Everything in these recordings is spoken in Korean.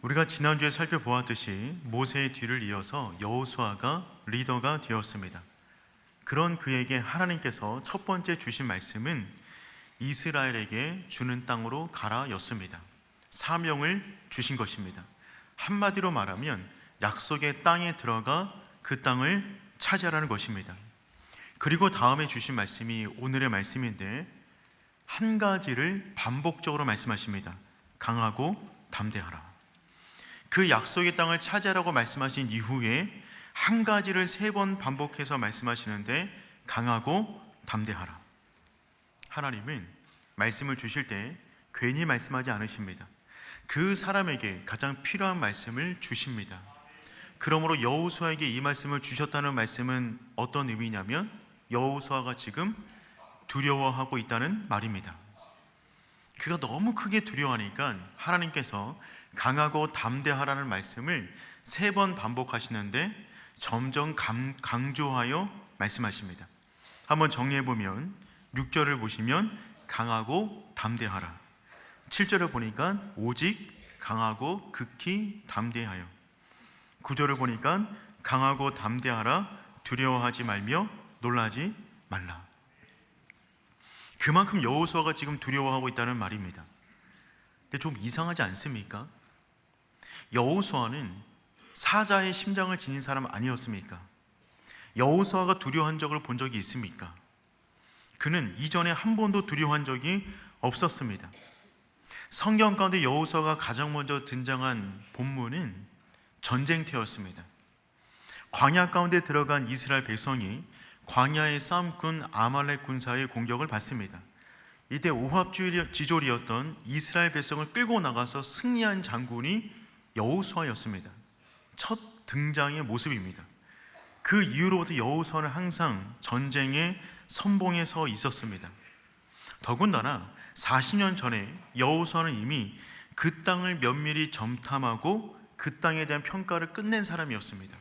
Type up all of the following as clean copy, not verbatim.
우리가 지난주에 살펴보았듯이 모세의 뒤를 이어서 여호수아가 리더가 되었습니다. 그런 그에게 하나님께서 첫 번째 주신 말씀은 이스라엘에게 주는 땅으로 가라 였습니다. 사명을 주신 것입니다. 한마디로 말하면 약속의 땅에 들어가 그 땅을 차지하라는 것입니다. 그리고 다음에 주신 말씀이 오늘의 말씀인데 한 가지를 반복적으로 말씀하십니다. 강하고 담대하라. 그 약속의 땅을 차지하라고 말씀하신 이후에 한 가지를 3번 반복해서 말씀하시는데 강하고 담대하라. 하나님은 말씀을 주실 때 괜히 말씀하지 않으십니다. 그 사람에게 가장 필요한 말씀을 주십니다. 그러므로 여호수아에게 이 말씀을 주셨다는 말씀은 어떤 의미냐면 여호수아가 지금 두려워하고 있다는 말입니다. 그가 너무 크게 두려워하니까 하나님께서 강하고 담대하라는 말씀을 3번 반복하시는데 점점 강조하여 말씀하십니다. 한번 정리해보면 6절을 보시면 강하고 담대하라, 7절을 보니까 오직 강하고 극히 담대하여, 9절을 보니까 강하고 담대하라, 두려워하지 말며 놀라지 말라. 그만큼 여호수아가 지금 두려워하고 있다는 말입니다. 근데 좀 이상하지 않습니까? 여호수아는 사자의 심장을 지닌 사람 아니었습니까? 여호수아가 두려워한 적을 본 적이 있습니까? 그는 이전에 한 번도 두려워한 적이 없었습니다. 성경 가운데 여호수아가 가장 먼저 등장한 본문은 전쟁터였습니다. 광야 가운데 들어간 이스라엘 백성이 광야의 싸움꾼 아말렉 군사의 공격을 받습니다. 이때 오합지졸이었던 이스라엘 백성을 끌고 나가서 승리한 장군이 여호수아였습니다. 첫 등장의 모습입니다. 그 이후로부터 여호수아는 항상 전쟁의 선봉에 서 있었습니다. 더군다나 40년 전에 여호수아는 이미 그 땅을 면밀히 점탐하고 그 땅에 대한 평가를 끝낸 사람이었습니다.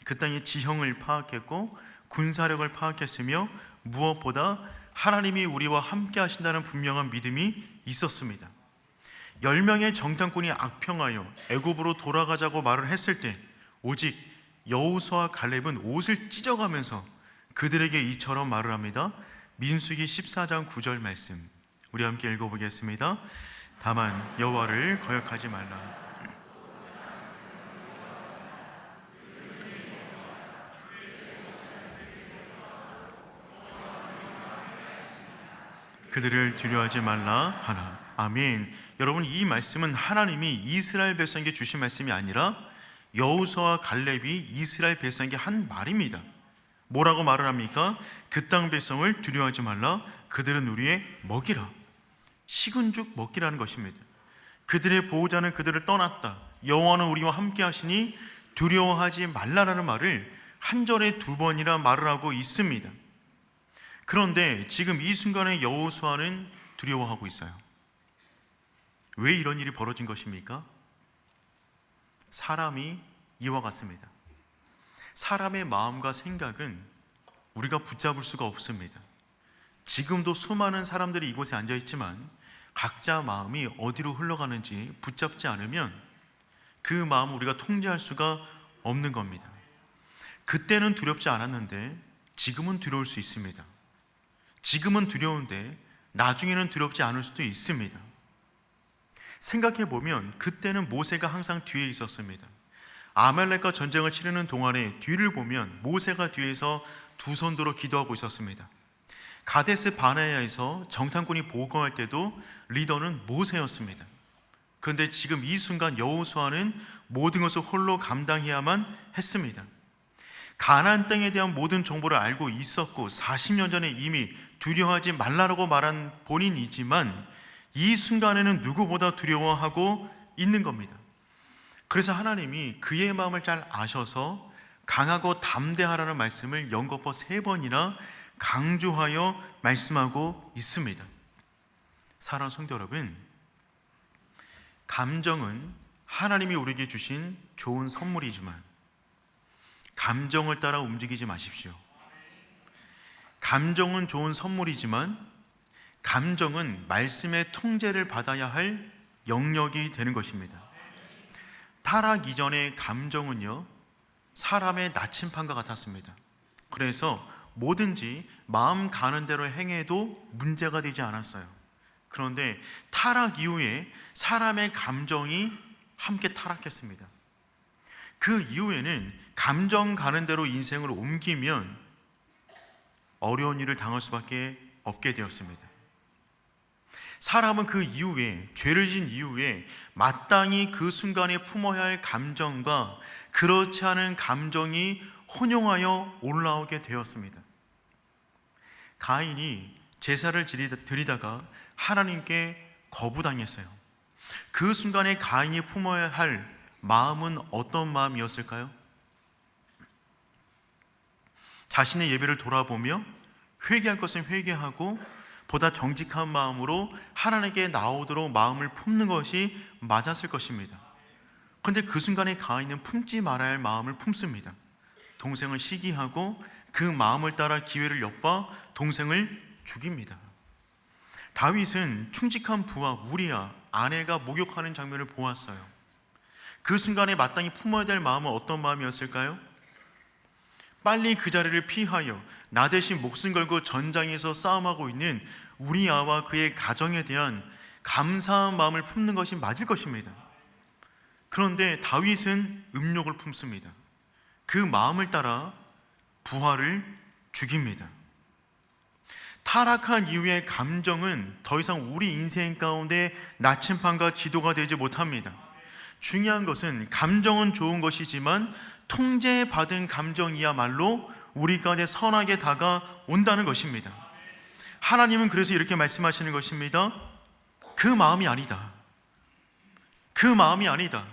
그 땅의 지형을 파악했고 군사력을 파악했으며 무엇보다 하나님이 우리와 함께 하신다는 분명한 믿음이 있었습니다. 10명의 정탐꾼이 악평하여 애굽으로 돌아가자고 말을 했을 때 오직 여호수아 갈렙은 옷을 찢어가면서 그들에게 이처럼 말을 합니다. 민수기 14장 9절 말씀 우리 함께 읽어보겠습니다. 다만 여호와를 거역하지 말라. 그들을 두려워하지 말라 하나. 아멘. 여러분, 이 말씀은 하나님이 이스라엘 백성에게 주신 말씀이 아니라 여호수아와 갈렙이 이스라엘 백성에게 한 말입니다. 뭐라고 말을 합니까? 그 땅 백성을 두려워하지 말라. 그들은 우리의 먹이라. 식은 죽 먹기라는 것입니다. 그들의 보호자는 그들을 떠났다. 여호와는 우리와 함께 하시니 두려워하지 말라라는 말을 한 절에 2번이나 말을 하고 있습니다. 그런데 지금 이 순간에 여호수아는 두려워하고 있어요. 왜 이런 일이 벌어진 것입니까? 사람이 이와 같습니다. 사람의 마음과 생각은 우리가 붙잡을 수가 없습니다. 지금도 수많은 사람들이 이곳에 앉아 있지만 각자 마음이 어디로 흘러가는지 붙잡지 않으면 그 마음을 우리가 통제할 수가 없는 겁니다. 그때는 두렵지 않았는데 지금은 두려울 수 있습니다. 지금은 두려운데 나중에는 두렵지 않을 수도 있습니다. 생각해보면 그때는 모세가 항상 뒤에 있었습니다. 아말렉과 전쟁을 치르는 동안에 뒤를 보면 모세가 뒤에서 2손 들어 기도하고 있었습니다. 가데스 바네아에서 정탐꾼이 보고할 때도 리더는 모세였습니다. 그런데 지금 이 순간 여호수아는 모든 것을 홀로 감당해야만 했습니다. 가나안 땅에 대한 모든 정보를 알고 있었고 40년 전에 이미 두려워하지 말라고 말한 본인이지만 이 순간에는 누구보다 두려워하고 있는 겁니다. 그래서 하나님이 그의 마음을 잘 아셔서 강하고 담대하라는 말씀을 연거푸 3번이나 강조하여 말씀하고 있습니다. 사랑하는 성도 여러분, 감정은 하나님이 우리에게 주신 좋은 선물이지만 감정을 따라 움직이지 마십시오. 감정은 좋은 선물이지만 감정은 말씀의 통제를 받아야 할 영역이 되는 것입니다. 타락 이전의 감정은요, 사람의 나침판과 같았습니다. 그래서 뭐든지 마음 가는 대로 행해도 문제가 되지 않았어요. 그런데 타락 이후에 사람의 감정이 함께 타락했습니다. 그 이후에는 감정 가는 대로 인생을 옮기면 어려운 일을 당할 수밖에 없게 되었습니다. 사람은 그 이후에, 죄를 지은 이후에 마땅히 그 순간에 품어야 할 감정과 그렇지 않은 감정이 혼용하여 올라오게 되었습니다. 가인이 제사를 드리다가 하나님께 거부당했어요. 그 순간에 가인이 품어야 할 마음은 어떤 마음이었을까요? 자신의 예배를 돌아보며 회개할 것은 회개하고 보다 정직한 마음으로 하나님께 나오도록 마음을 품는 것이 맞았을 것입니다. 그런데 그 순간에 가인은 품지 말아야 할 마음을 품습니다. 동생을 시기하고 그 마음을 따라 기회를 엿봐 동생을 죽입니다. 다윗은 충직한 부하 우리야 아내가 목욕하는 장면을 보았어요. 그 순간에 마땅히 품어야 될 마음은 어떤 마음이었을까요? 빨리 그 자리를 피하여 나 대신 목숨 걸고 전장에서 싸움하고 있는 우리아와 그의 가정에 대한 감사한 마음을 품는 것이 맞을 것입니다. 그런데 다윗은 음욕을 품습니다. 그 마음을 따라 부하를 죽입니다. 타락한 이후의 감정은 더 이상 우리 인생 가운데 나침판과 지도가 되지 못합니다. 중요한 것은 감정은 좋은 것이지만 통제받은 감정이야말로 우리 가운데 선하게 다가온다는 것입니다. 하나님은 그래서 이렇게 말씀하시는 것입니다. 그 마음이 아니다. 그 마음이 아니다.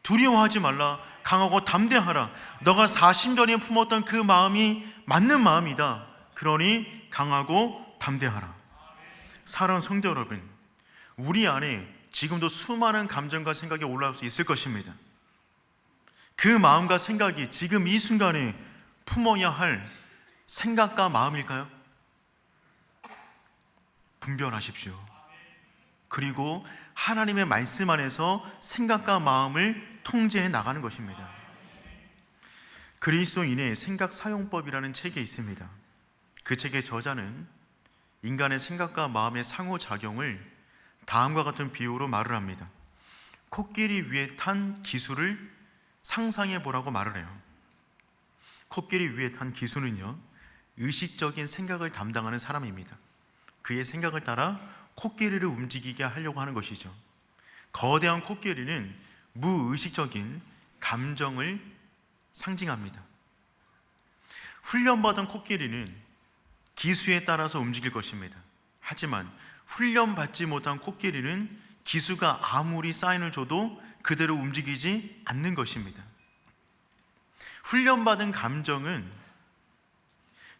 두려워하지 말라. 강하고 담대하라. 너가 40년 전에 품었던 그 마음이 맞는 마음이다. 그러니 강하고 담대하라. 사랑하는 성도 여러분, 우리 안에 지금도 수많은 감정과 생각이 올라올 수 있을 것입니다. 그 마음과 생각이 지금 이 순간에 품어야 할 생각과 마음일까요? 분별하십시오. 그리고 하나님의 말씀 안에서 생각과 마음을 통제해 나가는 것입니다. 그리스도인의 생각 사용법이라는 책이 있습니다. 그 책의 저자는 인간의 생각과 마음의 상호작용을 다음과 같은 비유로 말을 합니다. 코끼리 위에 탄 기수를 상상해 보라고 말을 해요. 코끼리 위에 탄 기수는요, 의식적인 생각을 담당하는 사람입니다. 그의 생각을 따라 코끼리를 움직이게 하려고 하는 것이죠. 거대한 코끼리는 무의식적인 감정을 상징합니다. 훈련받은 코끼리는 기수에 따라서 움직일 것입니다. 하지만 훈련받지 못한 코끼리는 기수가 아무리 사인을 줘도 그대로 움직이지 않는 것입니다. 훈련받은 감정은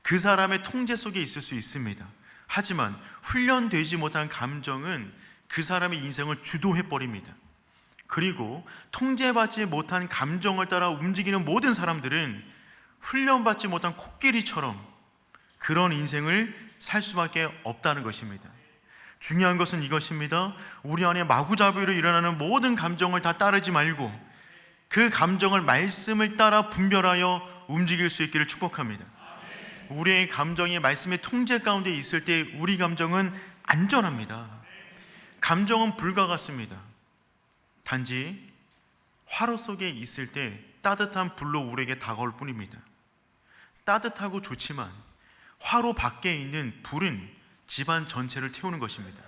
그 사람의 통제 속에 있을 수 있습니다. 하지만 훈련되지 못한 감정은 그 사람의 인생을 주도해버립니다. 그리고 통제받지 못한 감정을 따라 움직이는 모든 사람들은 훈련받지 못한 코끼리처럼 그런 인생을 살 수밖에 없다는 것입니다. 중요한 것은 이것입니다. 우리 안에 마구잡이로 일어나는 모든 감정을 다 따르지 말고 그 감정을 말씀을 따라 분별하여 움직일 수 있기를 축복합니다. 우리의 감정이 말씀의 통제 가운데 있을 때 우리 감정은 안전합니다. 감정은 불과 같습니다. 단지 화로 속에 있을 때 따뜻한 불로 우리에게 다가올 뿐입니다. 따뜻하고 좋지만 화로 밖에 있는 불은 집안 전체를 태우는 것입니다.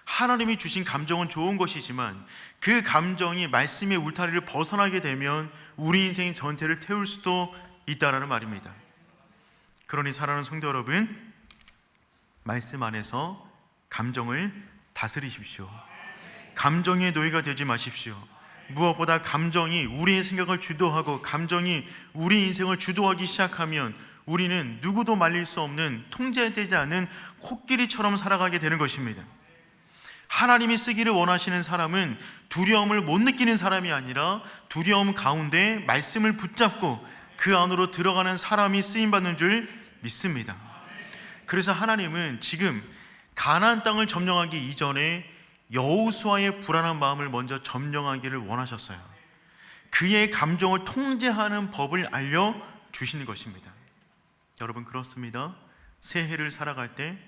하나님이 주신 감정은 좋은 것이지만 그 감정이 말씀의 울타리를 벗어나게 되면 우리 인생 전체를 태울 수도 있다라는 말입니다. 그러니 사랑하는 성도 여러분, 말씀 안에서 감정을 다스리십시오. 감정의 노예가 되지 마십시오. 무엇보다 감정이 우리의 생각을 주도하고 감정이 우리 인생을 주도하기 시작하면 우리는 누구도 말릴 수 없는 통제되지 않는 코끼리처럼 살아가게 되는 것입니다. 하나님이 쓰기를 원하시는 사람은 두려움을 못 느끼는 사람이 아니라 두려움 가운데 말씀을 붙잡고 그 안으로 들어가는 사람이 쓰임받는 줄 믿습니다. 그래서 하나님은 지금 가나안 땅을 점령하기 이전에 여호수아의 불안한 마음을 먼저 점령하기를 원하셨어요. 그의 감정을 통제하는 법을 알려주시는 것입니다. 여러분, 그렇습니다. 새해를 살아갈 때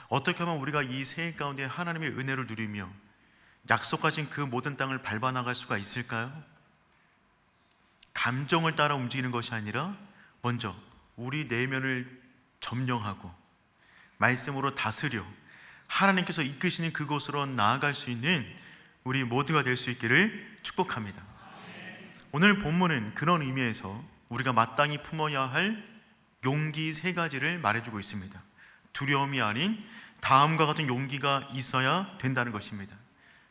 어떻게 하면 우리가 이 새해 가운데 하나님의 은혜를 누리며 약속하신 그 모든 땅을 밟아나갈 수가 있을까요? 감정을 따라 움직이는 것이 아니라 먼저 우리 내면을 점령하고 말씀으로 다스려 하나님께서 이끄시는 그곳으로 나아갈 수 있는 우리 모두가 될 수 있기를 축복합니다. 오늘 본문은 그런 의미에서 우리가 마땅히 품어야 할 용기 3가지를 말해주고 있습니다. 두려움이 아닌 다음과 같은 용기가 있어야 된다는 것입니다.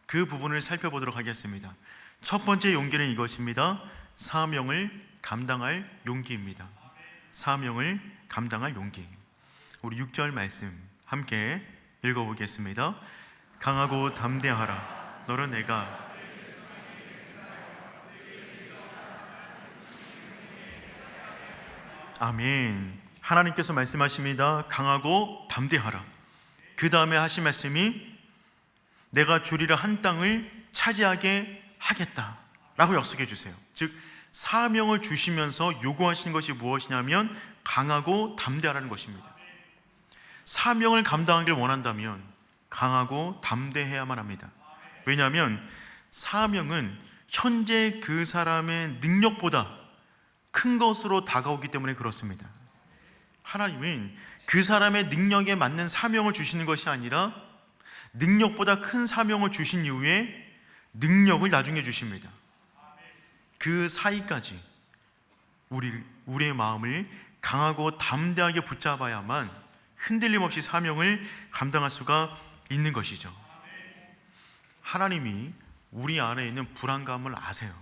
그 부분을 살펴보도록 하겠습니다. 첫 번째 용기는 이것입니다. 사명을 감당할 용기입니다. 사명을 감당할 용기. 우리 6절 말씀 함께 읽어보겠습니다. 강하고 담대하라. 너는 내가 아멘. 하나님께서 말씀하십니다. 강하고 담대하라. 그 다음에 하신 말씀이 내가 주리라 한 땅을 차지하게 하겠다 라고 약속해 주세요. 즉 사명을 주시면서 요구하시는 것이 무엇이냐면 강하고 담대하라는 것입니다. 사명을 감당하길 원한다면 강하고 담대해야만 합니다. 왜냐하면 사명은 현재 그 사람의 능력보다 큰 것으로 다가오기 때문에 그렇습니다. 하나님은 그 사람의 능력에 맞는 사명을 주시는 것이 아니라 능력보다 큰 사명을 주신 이후에 능력을 나중에 주십니다. 그 사이까지 우리의 마음을 강하고 담대하게 붙잡아야만 흔들림 없이 사명을 감당할 수가 있는 것이죠. 하나님이 우리 안에 있는 불안감을 아세요.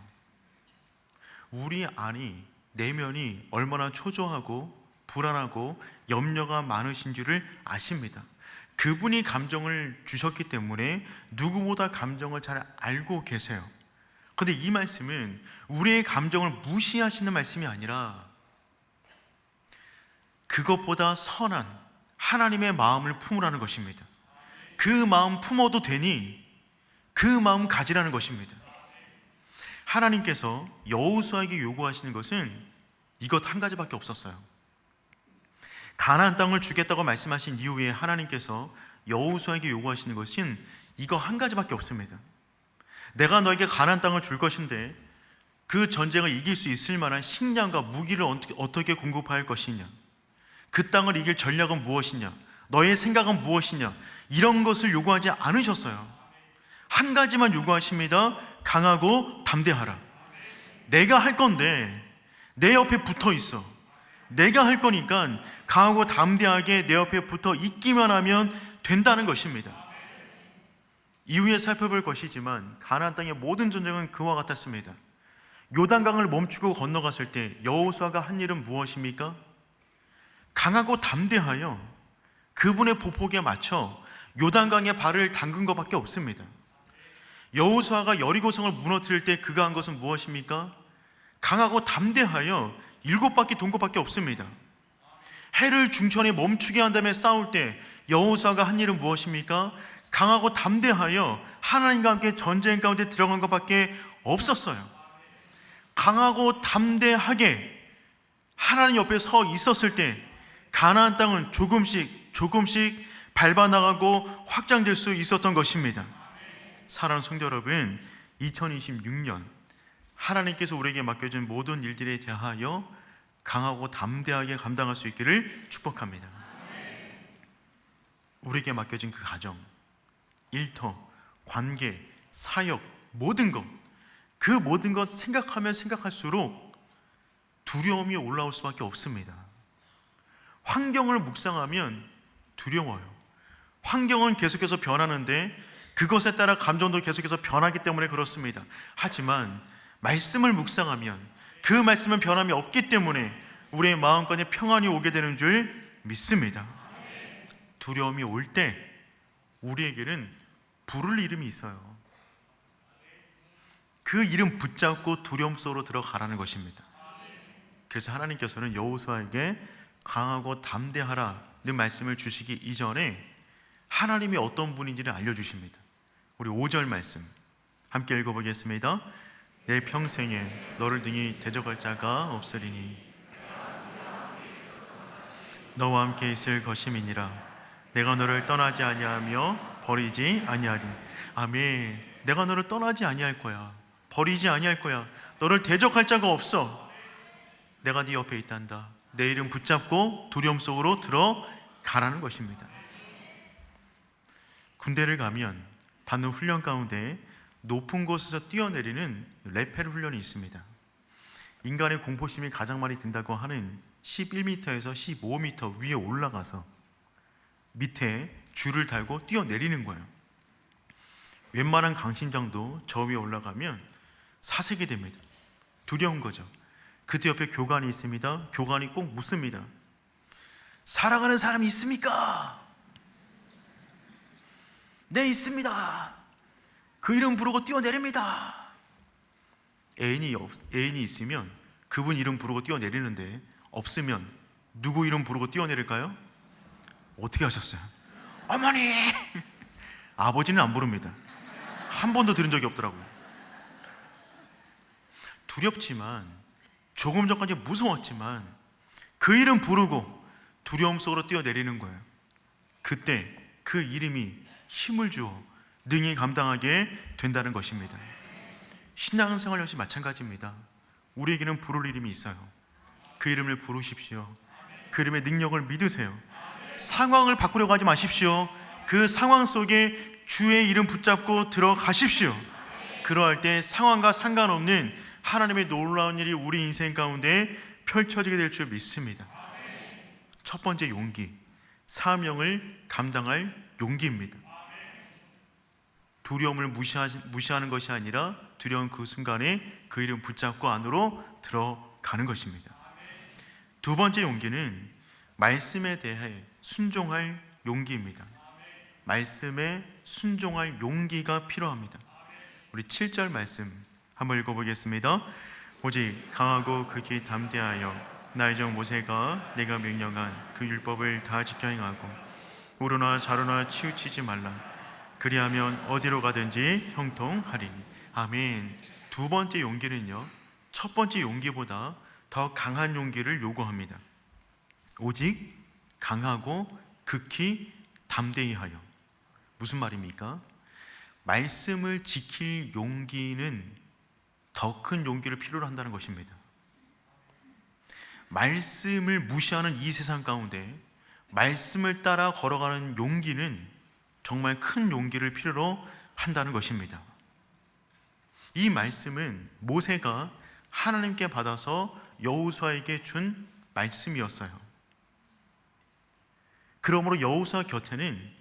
우리 안이 내면이 얼마나 초조하고 불안하고 염려가 많으신 줄을 아십니다. 그분이 감정을 주셨기 때문에 누구보다 감정을 잘 알고 계세요. 그런데 이 말씀은 우리의 감정을 무시하시는 말씀이 아니라 그것보다 선한 하나님의 마음을 품으라는 것입니다. 그 마음 품어도 되니 그 마음 가지라는 것입니다. 하나님께서 여호수아에게 요구하시는 것은 이것 한 가지밖에 없었어요. 가나안 땅을 주겠다고 말씀하신 이후에 하나님께서 여호수아에게 요구하시는 것은 이거 한 가지밖에 없습니다. 내가 너에게 가나안 땅을 줄 것인데 그 전쟁을 이길 수 있을 만한 식량과 무기를 어떻게 공급할 것이냐, 그 땅을 이길 전략은 무엇이냐, 너의 생각은 무엇이냐, 이런 것을 요구하지 않으셨어요. 한 가지만 요구하십니다. 강하고 담대하라. 내가 할 건데 내 옆에 붙어 있어. 내가 할 거니까 강하고 담대하게 내 옆에 붙어 있기만 하면 된다는 것입니다. 이후에 살펴볼 것이지만 가나안 땅의 모든 전쟁은 그와 같았습니다. 요단강을 멈추고 건너갔을 때 여호수아가 한 일은 무엇입니까? 강하고 담대하여 그분의 보폭에 맞춰 요단강에 발을 담근 것밖에 없습니다. 여호수아가 여리고성을 무너뜨릴 때 그가 한 것은 무엇입니까? 강하고 담대하여 7바퀴 돈 것밖에 없습니다. 해를 중천에 멈추게 한 다음에 싸울 때 여호수아가 한 일은 무엇입니까? 강하고 담대하여 하나님과 함께 전쟁 가운데 들어간 것밖에 없었어요. 강하고 담대하게 하나님 옆에 서 있었을 때 가나안 땅은 조금씩 밟아나가고 확장될 수 있었던 것입니다. 사랑하는 성도 여러분, 2026년 하나님께서 우리에게 맡겨준 모든 일들에 대하여 강하고 담대하게 감당할 수 있기를 축복합니다. 우리에게 맡겨진 그 가정, 일터, 관계, 사역, 모든 것, 그 모든 것 생각하면 생각할수록 두려움이 올라올 수밖에 없습니다. 환경을 묵상하면 두려워요. 환경은 계속해서 변하는데 그것에 따라 감정도 계속해서 변하기 때문에 그렇습니다. 하지만 말씀을 묵상하면 그 말씀은 변함이 없기 때문에 우리의 마음간에 평안이 오게 되는 줄 믿습니다. 두려움이 올 때 우리에게는 부를 이름이 있어요. 그 이름 붙잡고 두려움 속으로 들어가라는 것입니다. 그래서 하나님께서는 여호수아에게 강하고 담대하라는 말씀을 주시기 이전에 하나님이 어떤 분인지를 알려주십니다. 우리 5절 말씀 함께 읽어보겠습니다. 내 평생에 너를 등이 대적할 자가 없으리니 너와 함께 있을 것임이니라. 내가 너를 떠나지 아니하며 버리지 아니하리. 아멘. 내가 너를 떠나지 아니할 거야. 버리지 아니할 거야. 너를 대적할 자가 없어. 내가 네 옆에 있단다. 내 이름 붙잡고 두려움 속으로 들어가라는 것입니다. 군대를 가면 받는 훈련 가운데 높은 곳에서 뛰어내리는 레펠 훈련이 있습니다. 인간의 공포심이 가장 많이 든다고 하는 11m에서 15m 위에 올라가서 밑에 줄을 달고 뛰어내리는 거예요. 웬만한 강심장도 저 위에 올라가면 사색이 됩니다. 두려운 거죠. 그때 옆에 교관이 있습니다. 교관이 꼭 묻습니다. 사랑하는 사람이 있습니까? 네, 있습니다. 그 이름 부르고 뛰어내립니다. 애인이 있으면 그분 이름 부르고 뛰어내리는데, 없으면 누구 이름 부르고 뛰어내릴까요? 어떻게 하셨어요? 어머니! 아버지는 안 부릅니다. 한 번도 들은 적이 없더라고요. 두렵지만, 조금 전까지 무서웠지만 그 이름 부르고 두려움 속으로 뛰어내리는 거예요. 그때 그 이름이 힘을 주어 능히 감당하게 된다는 것입니다. 신앙생활 역시 마찬가지입니다. 우리에게는 부를 이름이 있어요. 그 이름을 부르십시오. 그 이름의 능력을 믿으세요. 상황을 바꾸려고 하지 마십시오. 그 상황 속에 주의 이름 붙잡고 들어가십시오. 그러할 때 상황과 상관없는 하나님의 놀라운 일이 우리 인생 가운데 펼쳐지게 될 줄 믿습니다. 첫 번째 용기, 사명을 감당할 용기입니다. 두려움을 무시하는 것이 아니라 두려운 그 순간에 그 이름 붙잡고 안으로 들어가는 것입니다. 두 번째 용기는 말씀에 대해 순종할 용기입니다. 말씀에 순종할 용기가 필요합니다. 우리 7절 말씀 한번 읽어보겠습니다. 오직 강하고 극히 담대하여 나의 종 모세가 내가 명령한 그 율법을 다 지켜 행하고 우로나 좌로나 치우치지 말라. 그리하면 어디로 가든지 형통하리니. 아멘. 두 번째 용기는요, 첫 번째 용기보다 더 강한 용기를 요구합니다. 오직 강하고 극히 담대히 하여. 무슨 말입니까? 말씀을 지킬 용기는 더 큰 용기를 필요로 한다는 것입니다. 말씀을 무시하는 이 세상 가운데 말씀을 따라 걸어가는 용기는 정말 큰 용기를 필요로 한다는 것입니다. 이 말씀은 모세가 하나님께 받아서 여호수아에게 준 말씀이었어요. 그러므로 여호수아 곁에는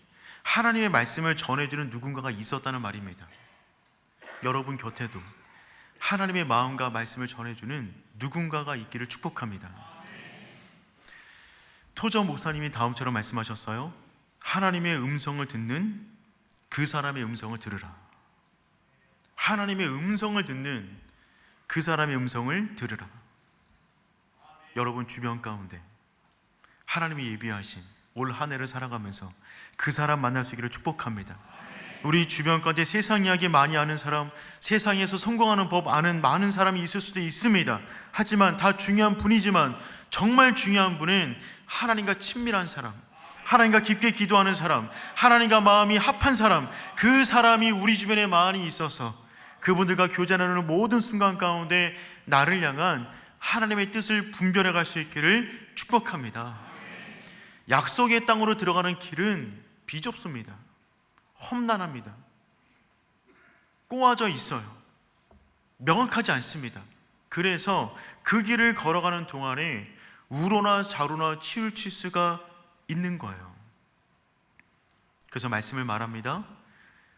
하나님의 말씀을 전해주는 누군가가 있었다는 말입니다. 여러분 곁에도 하나님의 마음과 말씀을 전해주는 누군가가 있기를 축복합니다. 토저 목사님이 다음처럼 말씀하셨어요. 하나님의 음성을 듣는 그 사람의 음성을 들으라. 하나님의 음성을 듣는 그 사람의 음성을 들으라. 여러분 주변 가운데 하나님이 예비하신 올 한 해를 살아가면서 그 사람 만날 수 있기를 축복합니다. 우리 주변 가운데 세상 이야기 많이 아는 사람, 세상에서 성공하는 법 아는 많은 사람이 있을 수도 있습니다. 하지만 다 중요한 분이지만 정말 중요한 분은 하나님과 친밀한 사람, 하나님과 깊게 기도하는 사람, 하나님과 마음이 합한 사람, 그 사람이 우리 주변에 많이 있어서 그분들과 교제 나누는 모든 순간 가운데 나를 향한 하나님의 뜻을 분별해 갈 수 있기를 축복합니다. 약속의 땅으로 들어가는 길은 비좁습니다. 험난합니다. 꼬아져 있어요. 명확하지 않습니다. 그래서 그 길을 걸어가는 동안에 우로나 좌로나 치우칠 수가 있는 거예요. 그래서 말씀을 말합니다.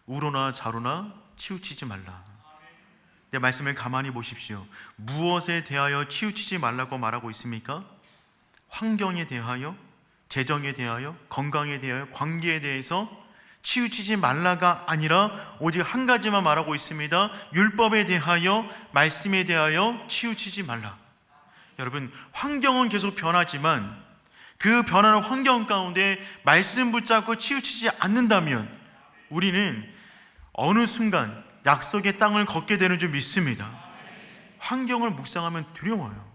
우로나 좌로나 치우치지 말라. 내 말씀을 가만히 보십시오. 무엇에 대하여 치우치지 말라고 말하고 있습니까? 환경에 대하여, 재정에 대하여, 건강에 대하여, 관계에 대해서 치우치지 말라가 아니라 오직 한 가지만 말하고 있습니다. 율법에 대하여, 말씀에 대하여 치우치지 말라. 여러분, 환경은 계속 변하지만 그 변하는 환경 가운데 말씀 붙잡고 치우치지 않는다면 우리는 어느 순간 약속의 땅을 걷게 되는 줄 믿습니다. 환경을 묵상하면 두려워요.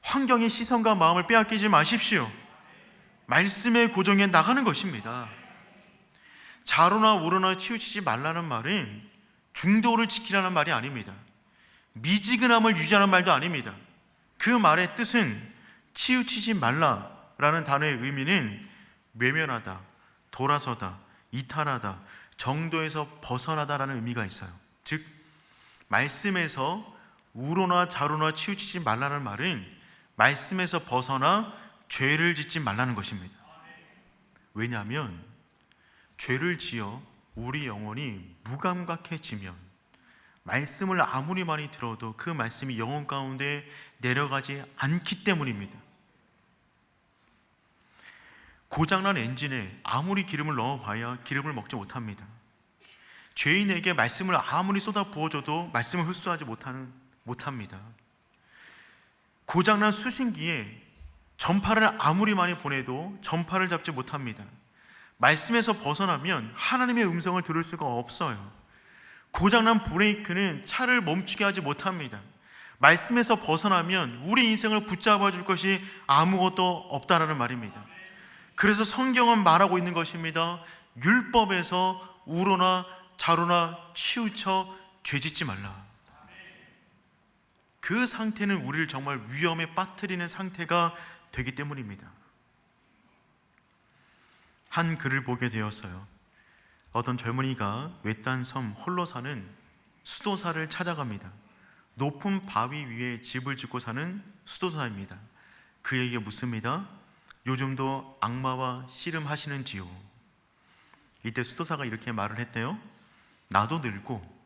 환경의 시선과 마음을 빼앗기지 마십시오. 말씀의 고정에 나가는 것입니다. 좌로나 우로나 치우치지 말라는 말은 중도를 지키라는 말이 아닙니다. 미지근함을 유지하는 말도 아닙니다. 그 말의 뜻은 치우치지 말라라는 단어의 의미는 외면하다, 돌아서다, 이탈하다, 정도에서 벗어나다라는 의미가 있어요. 즉 말씀에서 우로나 좌로나 치우치지 말라는 말은 말씀에서 벗어나 죄를 짓지 말라는 것입니다. 왜냐하면 죄를 지어 우리 영혼이 무감각해지면 말씀을 아무리 많이 들어도 그 말씀이 영혼 가운데 내려가지 않기 때문입니다. 고장난 엔진에 아무리 기름을 넣어봐야 기름을 먹지 못합니다. 죄인에게 말씀을 아무리 쏟아 부어줘도 말씀을 흡수하지 못합니다. 고장난 수신기에 전파를 아무리 많이 보내도 전파를 잡지 못합니다. 말씀에서 벗어나면 하나님의 음성을 들을 수가 없어요. 고장난 브레이크는 차를 멈추게 하지 못합니다. 말씀에서 벗어나면 우리 인생을 붙잡아 줄 것이 아무것도 없다라는 말입니다. 그래서 성경은 말하고 있는 것입니다. 율법에서 우로나 좌로나 치우쳐 죄짓지 말라. 그 상태는 우리를 정말 위험에 빠뜨리는 상태가 되기 때문입니다. 한 글을 보게 되었어요. 어떤 젊은이가 외딴 섬 홀로 사는 수도사를 찾아갑니다. 높은 바위 위에 집을 짓고 사는 수도사입니다. 그에게 묻습니다. 요즘도 악마와 씨름하시는지요? 이때 수도사가 이렇게 말을 했대요. 나도 늙고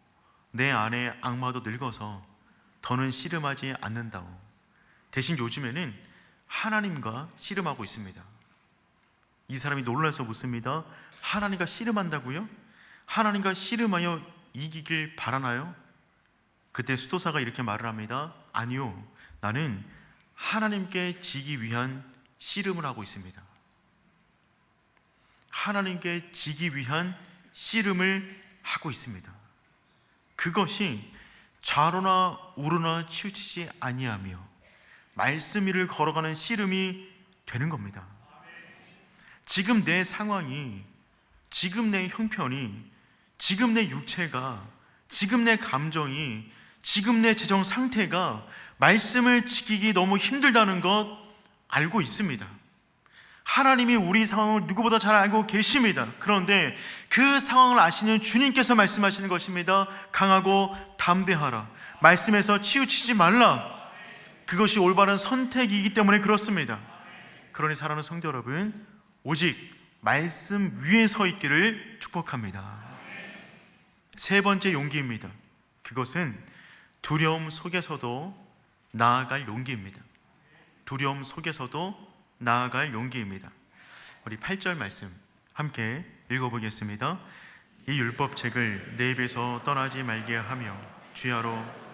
내 안에 악마도 늙어서 더는 씨름하지 않는다오. 대신 요즘에는 하나님과 씨름하고 있습니다. 이 사람이 놀라서 묻습니다. 하나님과 씨름한다고요? 하나님과 씨름하여 이기길 바라나요? 그때 수도사가 이렇게 말을 합니다. 아니요, 나는 하나님께 지기 위한 씨름을 하고 있습니다. 하나님께 지기 위한 씨름을 하고 있습니다. 그것이 좌로나 우로나 치우치지 아니하며 말씀 위를 걸어가는 씨름이 되는 겁니다. 지금 내 상황이, 지금 내 형편이, 지금 내 육체가, 지금 내 감정이, 지금 내 재정 상태가 말씀을 지키기 너무 힘들다는 것 알고 있습니다. 하나님이 우리 상황을 누구보다 잘 알고 계십니다. 그런데 그 상황을 아시는 주님께서 말씀하시는 것입니다. 강하고 담대하라. 말씀에서 치우치지 말라. 그것이 올바른 선택이기 때문에 그렇습니다. 그러니 사랑하는 성도 여러분, 오직 말씀 위에 서 있기를 축복합니다. 세 번째 용기입니다. 그것은 두려움 속에서도 나아갈 용기입니다. 두려움 속에서도 나아갈 용기입니다. 우리 8절 말씀 함께 읽어보겠습니다. 이 율법책을 내 입에서 떠나지 말게 하며 주야로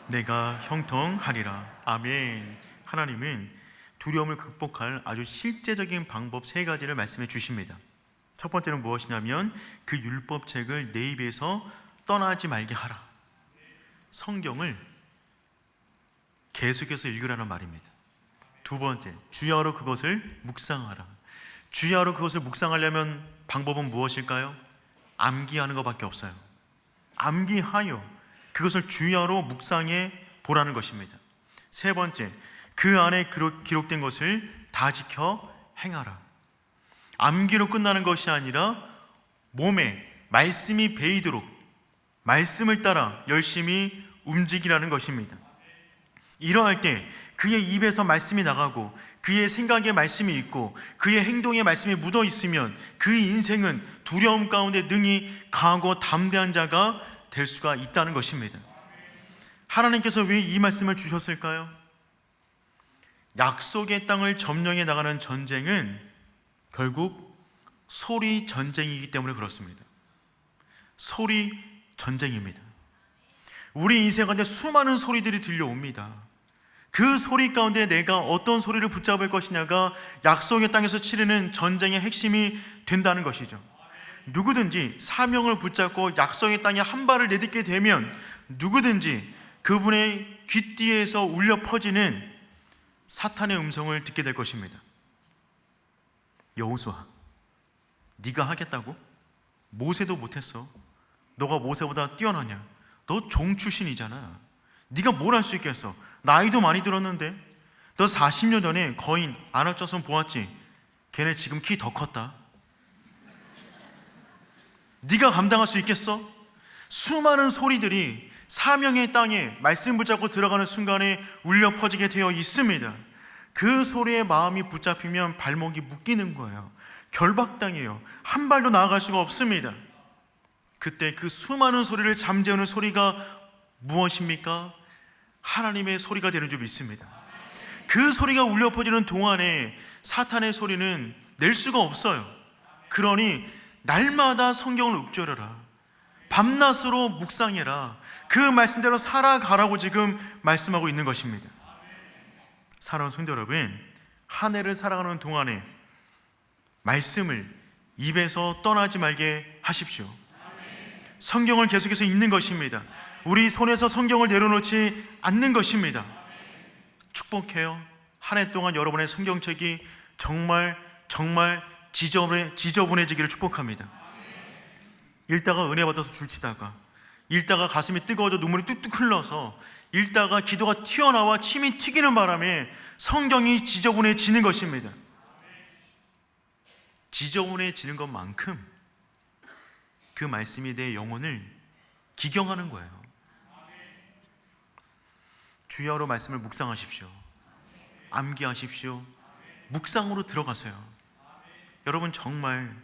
내가 형통하리라. 아멘. 하나님은 두려움을 극복할 아주 실제적인 방법 3가지를 말씀해 주십니다. 첫 번째는 무엇이냐면 그 율법책을 내 입에서 떠나지 말게 하라. 성경을 계속해서 읽으라는 말입니다. 두 번째, 주야로 그것을 묵상하라. 주야로 그것을 묵상하려면 방법은 무엇일까요? 암기하는 것밖에 없어요. 암기하여 그것을 주야로 묵상해 보라는 것입니다. 세 번째, 그 안에 기록된 것을 다 지켜 행하라. 암기로 끝나는 것이 아니라 몸에 말씀이 배이도록 말씀을 따라 열심히 움직이라는 것입니다. 이러할 때 그의 입에서 말씀이 나가고 그의 생각에 말씀이 있고 그의 행동에 말씀이 묻어 있으면 그 인생은 두려움 가운데 능히 강하고 담대한 자가 될 수가 있다는 것입니다. 하나님께서 왜 이 말씀을 주셨을까요? 약속의 땅을 점령해 나가는 전쟁은 결국 소리 전쟁이기 때문에 그렇습니다. 소리 전쟁입니다. 우리 인생 가운데 수많은 소리들이 들려옵니다. 그 소리 가운데 내가 어떤 소리를 붙잡을 것이냐가 약속의 땅에서 치르는 전쟁의 핵심이 된다는 것이죠. 누구든지 사명을 붙잡고 약속의 땅에 한 발을 내딛게 되면 누구든지 그분의 귀뒤에서 울려 퍼지는 사탄의 음성을 듣게 될 것입니다. 여호수아, 네가 하겠다고? 모세도 못했어. 너가 모세보다 뛰어나냐? 너 종 출신이잖아. 네가 뭘 할 수 있겠어? 나이도 많이 들었는데. 너 40년 전에 거인 안악자손 보았지? 걔네 지금 키 더 컸다. 네가 감당할 수 있겠어? 수많은 소리들이 사명의 땅에 말씀 붙잡고 들어가는 순간에 울려 퍼지게 되어 있습니다. 그 소리에 마음이 붙잡히면 발목이 묶이는 거예요. 결박당해요. 한 발도 나아갈 수가 없습니다. 그때 그 수많은 소리를 잠재우는 소리가 무엇입니까? 하나님의 소리가 되는 줄 믿습니다. 그 소리가 울려 퍼지는 동안에 사탄의 소리는 낼 수가 없어요. 그러니 날마다 성경을 읊조려라. 밤낮으로 묵상해라. 그 말씀대로 살아가라고 지금 말씀하고 있는 것입니다. 사랑하는 성도 여러분, 한 해를 살아가는 동안에 말씀을 입에서 떠나지 말게 하십시오. 성경을 계속해서 읽는 것입니다. 우리 손에서 성경을 내려놓지 않는 것입니다. 축복해요. 한 해 동안 여러분의 성경책이 정말 지저분해지기를 축복합니다. 읽다가 은혜 받아서 줄치다가, 읽다가 가슴이 뜨거워져 눈물이 뚝뚝 흘러서, 읽다가 기도가 튀어나와 침이 튀기는 바람에 성경이 지저분해지는 것입니다. 지저분해지는 것만큼 그 말씀이 내 영혼을 기경하는 거예요. 주야로 말씀을 묵상하십시오. 암기하십시오. 묵상으로 들어가세요. 여러분 정말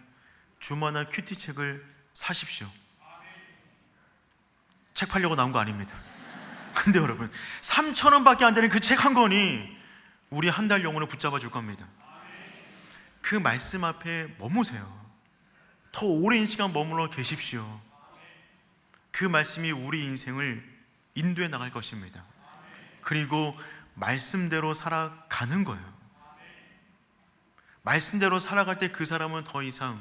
주마다 큐티책을 사십시오. 책 팔려고 나온 거 아닙니다. 근데 여러분 3,000원밖에 안 되는 그 책 한 권이 우리 한 달 영혼을 붙잡아 줄 겁니다. 그 말씀 앞에 머무세요. 더 오랜 시간 머물러 계십시오. 그 말씀이 우리 인생을 인도해 나갈 것입니다. 그리고 말씀대로 살아가는 거예요. 말씀대로 살아갈 때 그 사람은 더 이상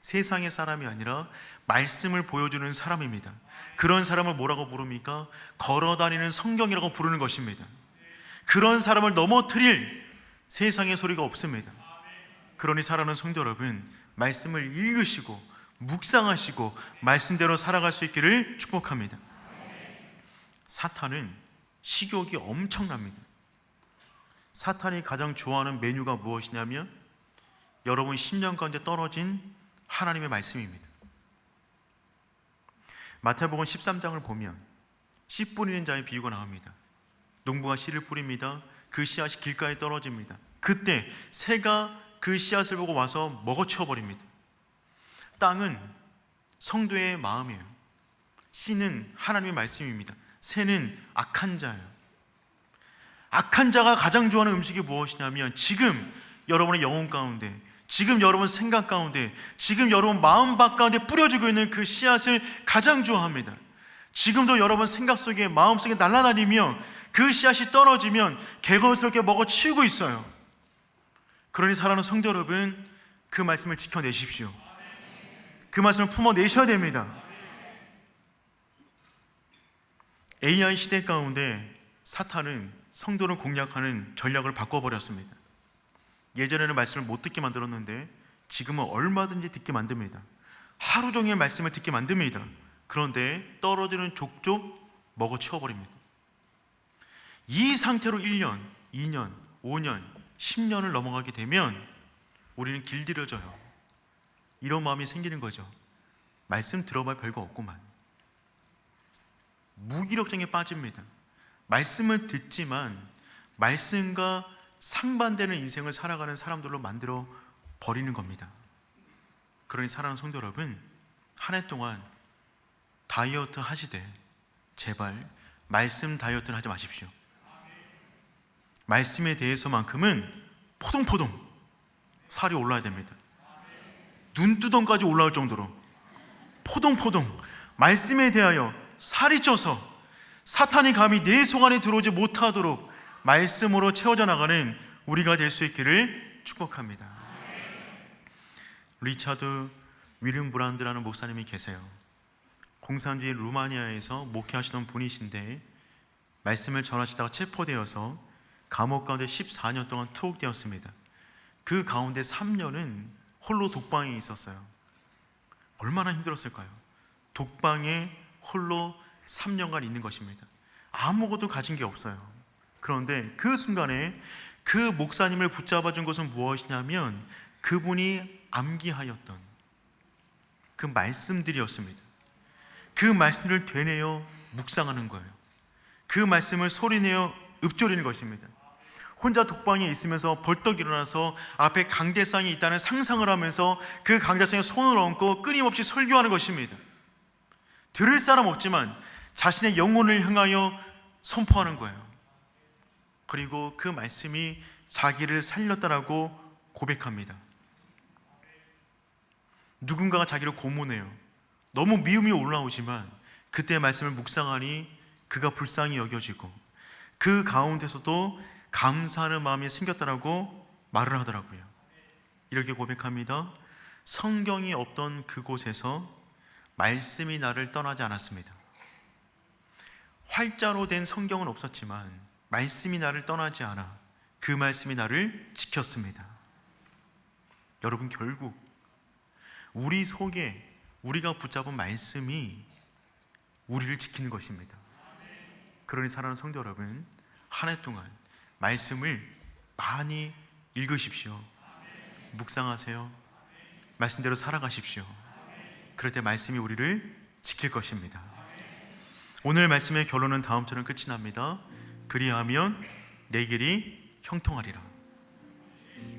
세상의 사람이 아니라 말씀을 보여주는 사람입니다. 그런 사람을 뭐라고 부릅니까? 걸어다니는 성경이라고 부르는 것입니다. 그런 사람을 넘어뜨릴 세상의 소리가 없습니다. 그러니 사랑하는 성도 여러분, 말씀을 읽으시고 묵상하시고 말씀대로 살아갈 수 있기를 축복합니다. 사탄은 식욕이 엄청납니다. 사탄이 가장 좋아하는 메뉴가 무엇이냐면 여러분 심령 가운데 떨어진 하나님의 말씀입니다. 마태복음 13장을 보면 씨 뿌리는 자의 비유가 나옵니다. 농부가 씨를 뿌립니다. 그 씨앗이 길가에 떨어집니다. 그때 새가 그 씨앗을 보고 와서 먹어치워버립니다. 땅은 성도의 마음이에요. 씨는 하나님의 말씀입니다. 새는 악한 자예요. 악한 자가 가장 좋아하는 음식이 무엇이냐면 지금 여러분의 영혼 가운데, 지금 여러분 생각 가운데, 지금 여러분 마음밭 가운데 뿌려주고 있는 그 씨앗을 가장 좋아합니다. 지금도 여러분 생각 속에, 마음 속에 날아다니며 그 씨앗이 떨어지면 개걸스럽게 먹어치우고 있어요. 그러니 사랑하는 성도 여러분, 그 말씀을 지켜내십시오. 그 말씀을 품어내셔야 됩니다. AI 시대 가운데 사탄은 성도를 공략하는 전략을 바꿔버렸습니다. 예전에는 말씀을 못 듣게 만들었는데 지금은 얼마든지 듣게 만듭니다. 하루 종일 말씀을 듣게 만듭니다. 그런데 떨어지는 족족 먹어치워버립니다. 이 상태로 1년, 2년, 5년, 10년을 넘어가게 되면 우리는 길들여져요. 이런 마음이 생기는 거죠. 말씀 들어봐야 별거 없구만. 무기력증에 빠집니다. 말씀을 듣지만 말씀과 상반되는 인생을 살아가는 사람들로 만들어 버리는 겁니다. 그러니 사랑하는 성도 여러분, 한 해 동안 다이어트 하시되 제발 말씀 다이어트는 하지 마십시오. 말씀에 대해서만큼은 포동포동 살이 올라야 됩니다. 눈두덩까지 올라올 정도로 포동포동 말씀에 대하여 살이 쪄서 사탄이 감히 내 속 안에 들어오지 못하도록 말씀으로 채워져 나가는 우리가 될 수 있기를 축복합니다. 리차드 위름 브란드라는 목사님이 계세요. 공산주의 루마니아에서 목회하시던 분이신데 말씀을 전하시다가 체포되어서 감옥 가운데 14년 동안 투옥되었습니다. 그 가운데 3년은 홀로 독방에 있었어요. 얼마나 힘들었을까요? 독방에 홀로 3년간 있는 것입니다. 아무것도 가진 게 없어요. 그런데 그 순간에 그 목사님을 붙잡아 준 것은 무엇이냐면 그분이 암기하였던 그 말씀들이었습니다. 그 말씀을 되뇌어 묵상하는 거예요. 그 말씀을 소리내어 읊조리는 것입니다. 혼자 독방에 있으면서 벌떡 일어나서 앞에 강대상이 있다는 상상을 하면서 그 강대상에 손을 얹고 끊임없이 설교하는 것입니다. 들을 사람 없지만 자신의 영혼을 향하여 선포하는 거예요. 그리고 그 말씀이 자기를 살렸다라고 고백합니다. 누군가가 자기를 고문해요. 너무 미움이 올라오지만 그때 말씀을 묵상하니 그가 불쌍히 여겨지고 그 가운데서도 감사하는 마음이 생겼다라고 말을 하더라고요. 이렇게 고백합니다. 성경이 없던 그곳에서 말씀이 나를 떠나지 않았습니다. 활자로 된 성경은 없었지만 말씀이 나를 떠나지 않아 그 말씀이 나를 지켰습니다. 여러분, 결국 우리 속에 우리가 붙잡은 말씀이 우리를 지키는 것입니다. 그러니 사랑하는 성도 여러분, 한 해 동안 말씀을 많이 읽으십시오. 묵상하세요. 말씀대로 살아가십시오. 그럴 때 말씀이 우리를 지킬 것입니다. 오늘 말씀의 결론은 다음처럼 끝이 납니다. 그리하면 내 길이 형통하리라.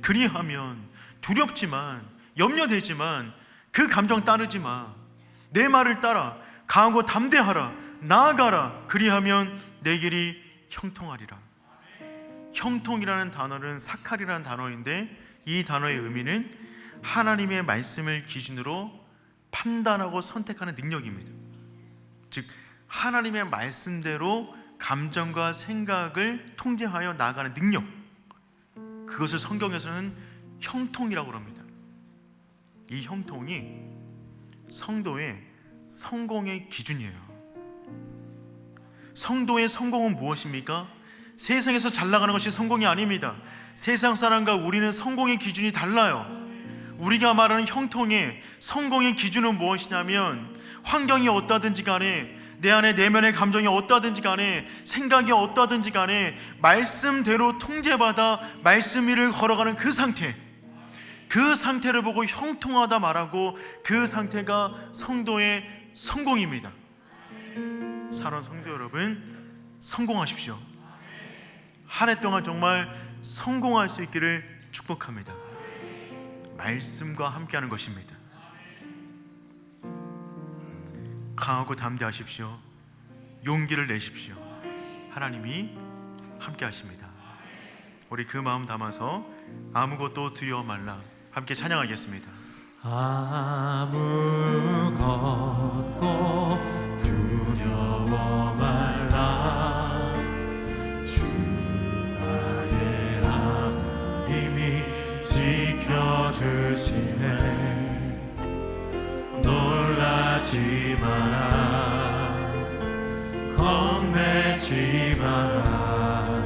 그리하면 두렵지만 염려되지만 그 감정 따르지 마. 내 말을 따라 강하고 담대하라. 나아가라. 그리하면 내 길이 형통하리라. 형통이라는 단어는 사칼이라는 단어인데 이 단어의 의미는 하나님의 말씀을 기준으로 판단하고 선택하는 능력입니다. 즉 하나님의 말씀대로 감정과 생각을 통제하여 나아가는 능력, 그것을 성경에서는 형통이라고 합니다. 이 형통이 성도의 성공의 기준이에요. 성도의 성공은 무엇입니까? 세상에서 잘 나가는 것이 성공이 아닙니다. 세상 사람과 우리는 성공의 기준이 달라요. 우리가 말하는 형통의 성공의 기준은 무엇이냐면 환경이 어떠하든지 간에 내 안에 내면의 감정이 어떠하든지 간에 생각이 어떠하든지 간에 말씀대로 통제받아 말씀 위를 걸어가는 그 상태, 그 상태를 보고 형통하다 말하고 그 상태가 성도의 성공입니다. 사랑하는 성도 여러분, 성공하십시오. 한 해 동안 정말 성공할 수 있기를 축복합니다. 말씀과 함께하는 것입니다. 강하고 담대하십시오. 용기를 내십시오. 하나님이 함께하십니다. 우리 그 마음 담아서 아무것도 두려워 말라 함께 찬양하겠습니다. 아무것도 두려워 말라. 주 나의 하나님이 지켜주시네. 놀라지 마라. 겁내지 마라.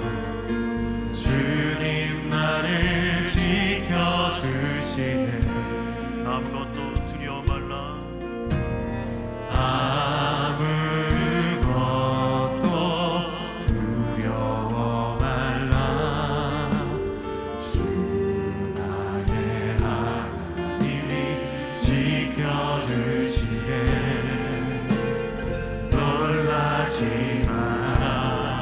주님 나를 지켜주시네. 아무것도 두려워 말라. 아무것도 두려워 말라. 주 나의 하나님이 지켜주시네. 놀라지 마라.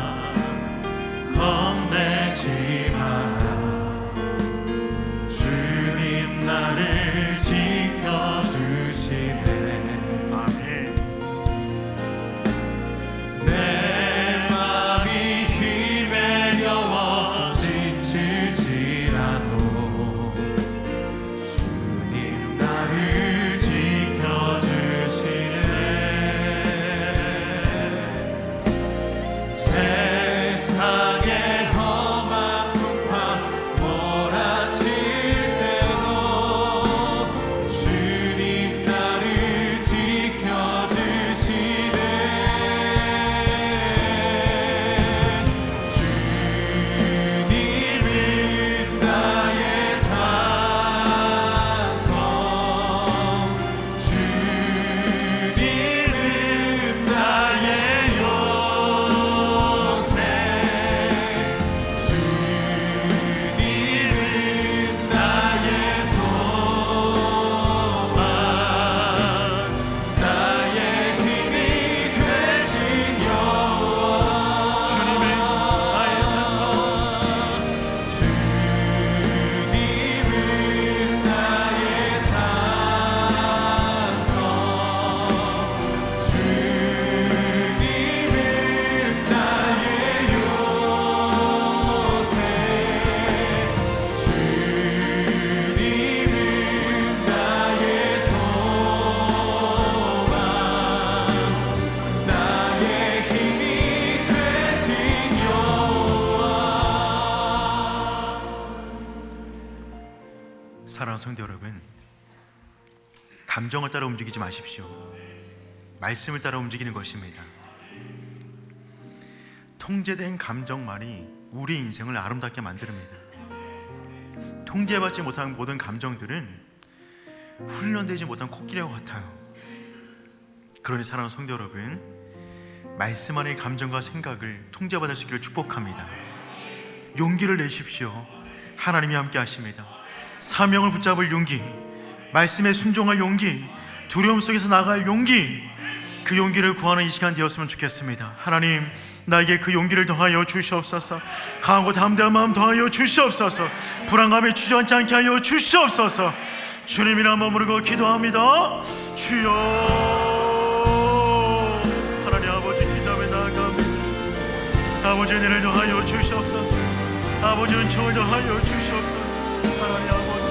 감정을 따라 움직이지 마십시오. 말씀을 따라 움직이는 것입니다. 통제된 감정만이 우리 인생을 아름답게 만듭니다. 통제받지 못한 모든 감정들은 훈련되지 못한 코끼리와 같아요. 그러니 사랑하는 성도 여러분, 말씀 안의 감정과 생각을 통제받을 수 있기를 축복합니다. 용기를 내십시오. 하나님이 함께 하십니다. 사명을 붙잡을 용기, 말씀에 순종할 용기, 두려움 속에서 나갈 용기, 그 용기를 구하는 이 시간 되었으면 좋겠습니다. 하나님, 나에게 그 용기를 더하여 주시옵소서. 강하고 담대한 마음 더하여 주시옵소서. 불안감에 주저앉지 않게 하여 주시옵소서. 주님이라 머무르고 기도합니다. 주여. 하나님 아버지, 기도하며 나아갑니다. 아버지, 은혜를 더하여 주시옵소서. 아버지, 은총을 더하여 주시옵소서. 하나님 아버지,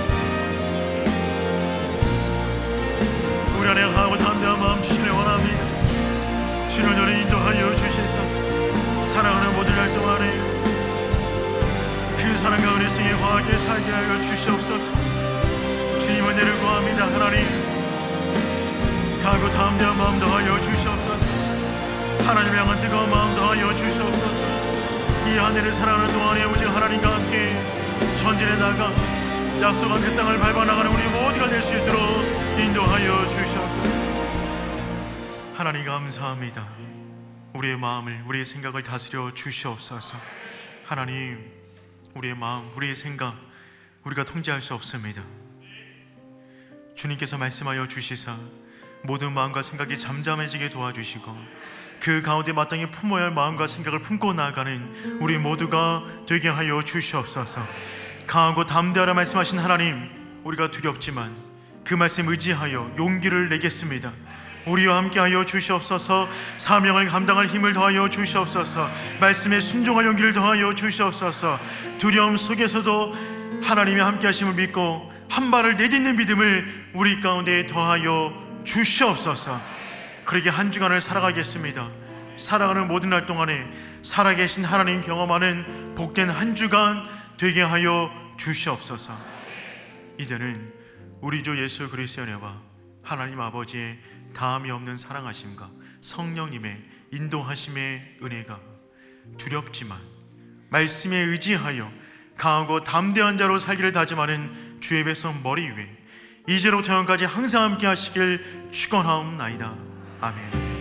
우리 안에 강하고 담대한 마음 주시길 원합니다. 주를 저를 인도하여 주시사 사랑하는 모든 활동 안에 그 사랑과 은혜 속에 화하게 살게 하여 주시옵소서. 주님의 은혜를 구합니다. 하나님, 강하고 담대한 마음 더하여 주시옵소서. 하나님 향한 뜨거운 마음 더하여 주시옵소서. 이 한 해를 살아가는 동안에 오직 하나님과 함께 전진해 나가 약속한 그 땅을 밟아 나가는 우리 모두가 될 수 있도록 인도하여 주시옵소서. 하나님 감사합니다. 우리의 마음을, 우리의 생각을 다스려 주시옵소서. 하나님, 우리의 마음, 우리의 생각 우리가 통제할 수 없습니다. 주님께서 말씀하여 주시사 모든 마음과 생각이 잠잠해지게 도와주시고 그 가운데 마땅히 품어야 할 마음과 생각을 품고 나아가는 우리 모두가 되게 하여 주시옵소서. 강하고 담대하라 말씀하신 하나님, 우리가 두렵지만 그 말씀 의지하여 용기를 내겠습니다. 우리와 함께하여 주시옵소서. 사명을 감당할 힘을 더하여 주시옵소서. 말씀에 순종할 용기를 더하여 주시옵소서. 두려움 속에서도 하나님의 함께하심을 믿고 한 발을 내딛는 믿음을 우리 가운데 더하여 주시옵소서. 그러게 한 주간을 살아가겠습니다. 살아가는 모든 날 동안에 살아계신 하나님 경험하는 복된 한 주간 되게 하여 주시옵소서. 이제는 우리 주 예수 그리스도의 은혜와 하나님 아버지의 다함이 없는 사랑하심과 성령님의 인도하심의 은혜가 두렵지만 말씀에 의지하여 강하고 담대한 자로 살기를 다짐하는 주의 백성 머리 위에 이제로부터 영원까지 항상 함께 하시길 축원하옵나이다. 아멘.